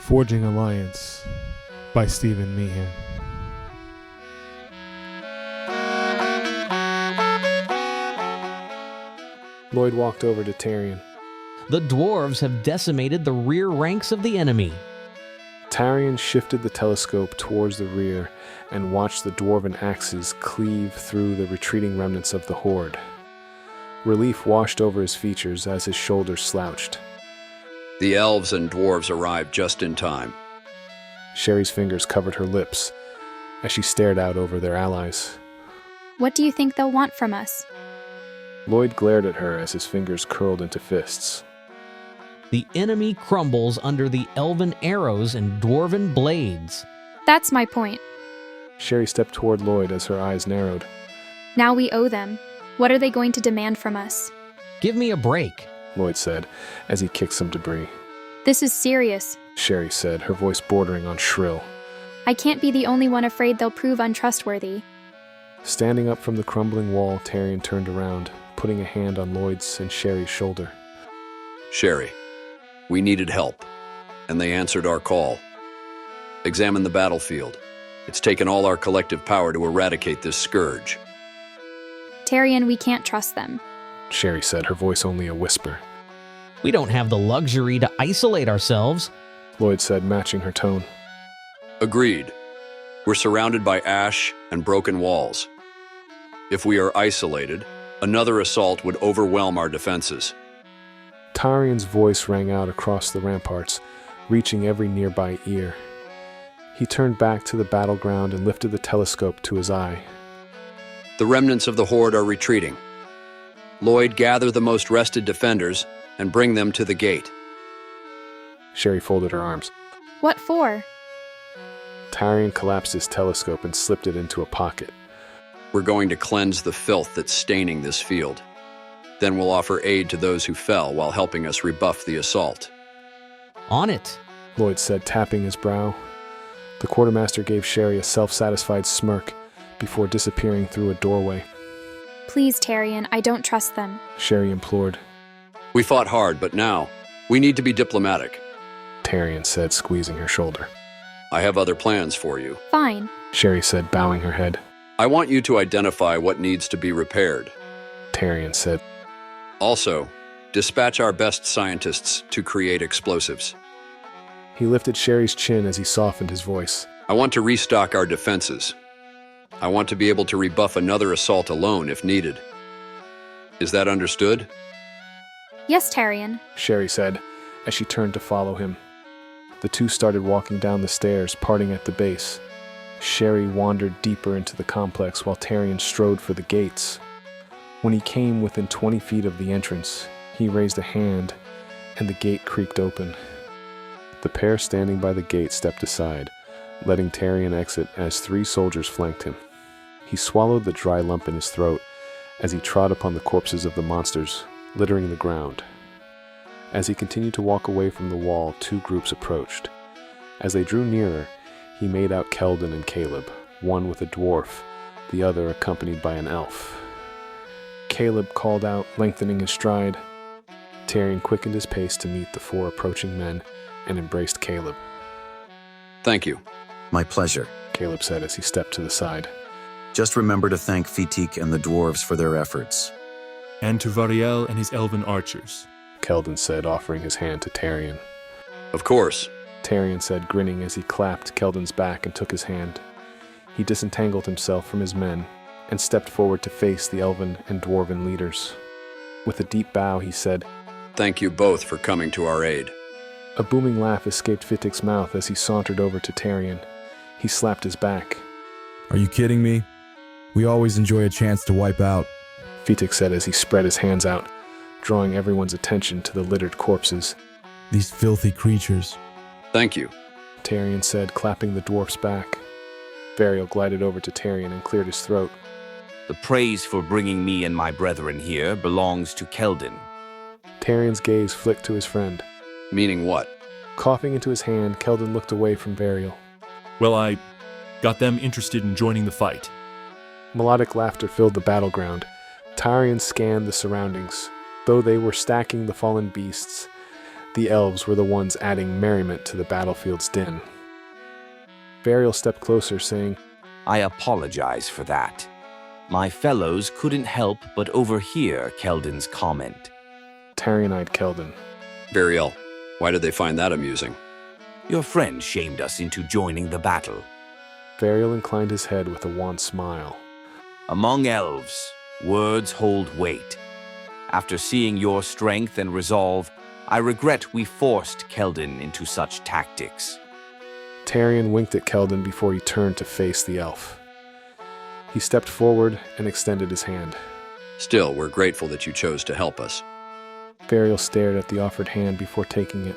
Forging Alliance by Stephen Meehan. Lloyd walked over to Tarian. The dwarves have decimated the rear ranks of the enemy. Tarian shifted the telescope towards the rear and watched the dwarven axes cleave through the retreating remnants of the horde. Relief washed over his features as his shoulders slouched. The elves and dwarves arrived just in time. Sherry's fingers covered her lips as she stared out over their allies. What do you think they'll want from us? Lloyd glared at her as his fingers curled into fists. The enemy crumbles under the elven arrows and dwarven blades. That's my point. Sherry stepped toward Lloyd as her eyes narrowed. Now we owe them. What are they going to demand from us? Give me a break, Lloyd said as he kicked some debris. This is serious. Sherry said, her voice bordering on shrill. I can't be the only one afraid they'll prove untrustworthy. Standing up from the crumbling wall, Tarian turned around, putting a hand on Lloyd's and Sherry's shoulder. Sherry, we needed help, and they answered our call. Examine the battlefield. It's taken all our collective power to eradicate this scourge. Tarian, we can't trust them. Sherry said, her voice only a whisper. We don't have the luxury to isolate ourselves. Lloyd said, matching her tone. Agreed. We're surrounded by ash and broken walls. If we are isolated, another assault would overwhelm our defenses. Tarian's voice rang out across the ramparts, reaching every nearby ear. He turned back to the battleground and lifted the telescope to his eye. The remnants of the horde are retreating. Lloyd, gather the most rested defenders and bring them to the gate. Sherry folded her arms. What for? Tarian collapsed his telescope and slipped it into a pocket. We're going to cleanse the filth that's staining this field. Then we'll offer aid to those who fell while helping us rebuff the assault. On it, Lloyd said, tapping his brow. The quartermaster gave Sherry a self-satisfied smirk before disappearing through a doorway. Please, Tarian, I don't trust them. Sherry implored. We fought hard, but now we need to be diplomatic. Tarian said, squeezing her shoulder. I have other plans for you. Fine. Sherry said, bowing her head. I want you to identify what needs to be repaired. Tarian said. Also, dispatch our best scientists to create explosives. He lifted Sherry's chin as he softened his voice. I want to restock our defenses. I want to be able to rebuff another assault alone if needed. Is that understood? Yes, Tarian. Sherry said as she turned to follow him. The two started walking down the stairs, parting at the base. Sherry wandered deeper into the complex while Tarian strode for the gates. When he came within 20 feet of the entrance, he raised a hand and the gate creaked open. The pair standing by the gate stepped aside, letting Tarian exit as 3 soldiers flanked him. He swallowed the dry lump in his throat as he trod upon the corpses of the monsters, littering the ground. As he continued to walk away from the wall, 2 groups approached. As they drew nearer, he made out Keldon and Caleb, one with a dwarf, the other accompanied by an elf. Caleb called out, lengthening his stride. Tarian quickened his pace to meet the 4 approaching men and embraced Caleb. Thank you. My pleasure. Caleb said as he stepped to the side. Just remember to thank Fitik and the dwarves for their efforts. And to Variel and his elven archers. Keldon said, offering his hand to Tarian. Of course. Tarian said, grinning as he clapped Keldon's back and took his hand. He disentangled himself from his men and stepped forward to face the elven and dwarven leaders. With a deep bow, he said, Thank you both for coming to our aid. A booming laugh escaped Fitik's mouth as he sauntered over to Tarian. He slapped his back. Are you kidding me? We always enjoy a chance to wipe out. Fitik said as he spread his hands out, drawing everyone's attention to the littered corpses. These filthy creatures. Thank you. Tarian said, clapping the dwarf's back. Variel glided over to Tarian and cleared his throat. The praise for bringing me and my brethren here belongs to Keldon. Tarian's gaze flicked to his friend. Meaning what? Coughing into his hand, Keldon looked away from Variel. Well, I got them interested in joining the fight. Melodic laughter filled the battleground. Tarian scanned the surroundings. Though they were stacking the fallen beasts, The elves were the ones adding merriment to the battlefield's din. Burial stepped closer, saying, I apologize for that. My fellows couldn't help but overhear Keldon's comment. Tarian-eyed Keldon. Burial, why did they find that amusing? Your friend shamed us into joining the battle. Burial inclined his head with a wan smile. Among elves, words hold weight. After seeing your strength and resolve, I regret we forced Keldon into such tactics. Tarian winked at Keldon before he turned to face the elf. He stepped forward and extended his hand. Still, we're grateful that you chose to help us. Burial stared at the offered hand before taking it.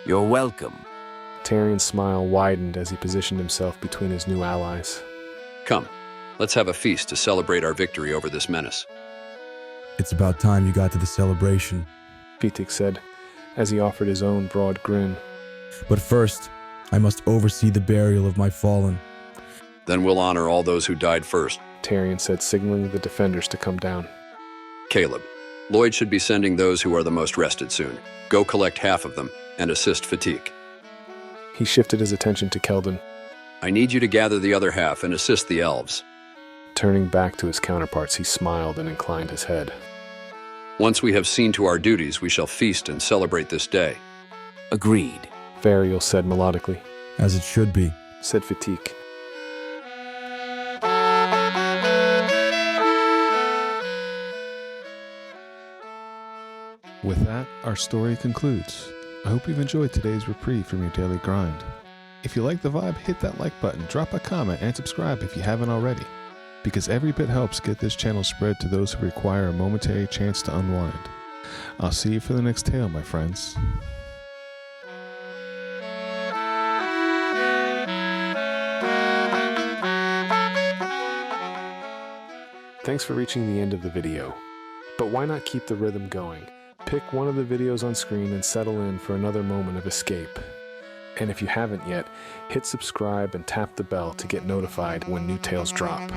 You're welcome. Tarian's smile widened as he positioned himself between his new allies. Come, let's have a feast to celebrate our victory over this menace. It's about time you got to the celebration. Fitik said, as he offered his own broad grin. But first, I must oversee the burial of my fallen. Then we'll honor all those who died first. Tarian said, signaling the defenders to come down. Caleb, Lloyd should be sending those who are the most rested soon. Go collect half of them and assist Fatik. He shifted his attention to Keldon. I need you to gather the other half and assist the elves. Turning back to his counterparts, he smiled and inclined his head. Once we have seen to our duties, we shall feast and celebrate this day. Agreed. Varial said melodically. As it should be. Said Fatik. With that, our story concludes. I hope you've enjoyed today's reprieve from your daily grind. If you like the vibe, hit that like button, drop a comment, and subscribe if you haven't already, because every bit helps get this channel spread to those who require a momentary chance to unwind. I'll see you for the next tale, my friends. Thanks for reaching the end of the video. But why not keep the rhythm going? Pick one of the videos on screen and settle in for another moment of escape. And if you haven't yet, hit subscribe and tap the bell to get notified when new tales drop.